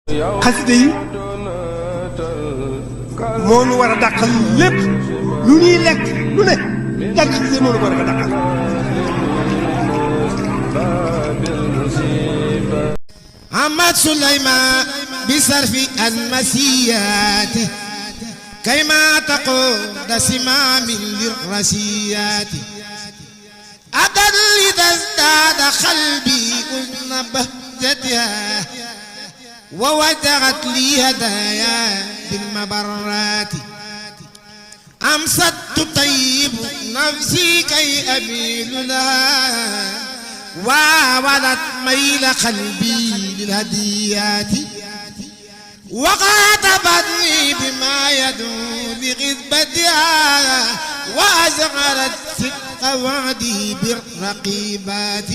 xasida yi moo nu war a dàqal lépp lu ñuy lekk lu ne jàng xasida yi moo nu ko war a dàqal. Ahmad Souleymane bisarfi almasiyati kayma taqud simamin lirrasiyati أدل إذا ازداد قلبي أذن بهجتها ووجهت لي هدايا بالمبرات أمست تطيب نفسي كي أميل لها وولت ميل قلبي للهديات وخاطبتني بما يدعو لغذبتها وأزغرت صدق وعدي بالرقيبات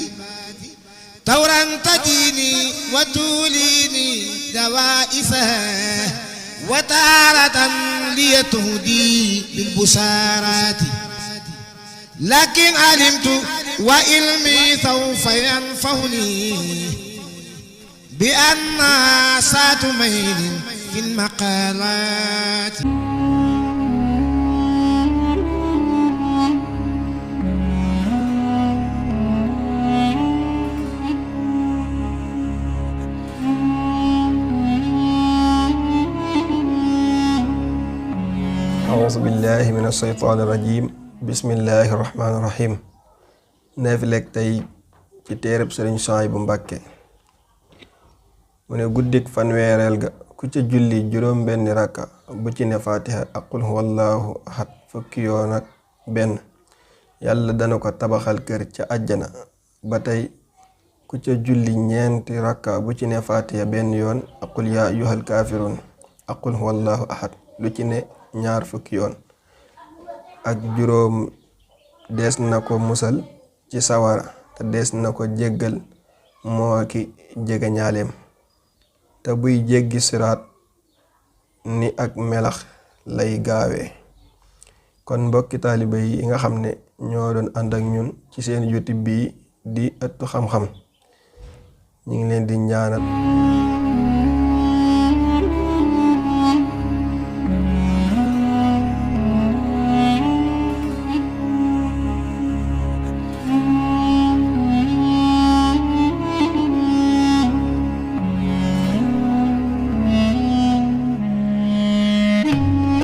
تورا تديني وتوليني دوائسها وتارة ليتهدي بالبشارات لكن علمت وعلمي سوف ينفعني بأن سات ميل في المقالات. أعوذ بالله من الشيطان الرجيم بسم الله الرحمن الرحيم naafilek tey ci téereb Sëriñ Suhaybu Mbàkke mu ne guddik fanweereel ga ku ca julli juróom benn rakka bu ci ne fatiha ak qul huwallahu ahad fukki yoon ak benn yàlla dana ko tabaxal kër ca àjjana ba tey ku ca julli ñeenti rakka bu ci ne fatiha benn yoon ak qul yaa ayyuhal kaafiruun ak qul huwallahu ahad lu ci ne ñaar fukki yoon ak juróom dees na ko musal ci sawara te dees na ko jéggal moo ki jege ñaaleem te buy jéggi siraat ni ak melax lay gaawee. kon mbokki taaliba yi nga xam ne ñoo doon ànd ak ñun ci seen YouTube bi di ëttu xam-xam ñu ngi leen di ñaanal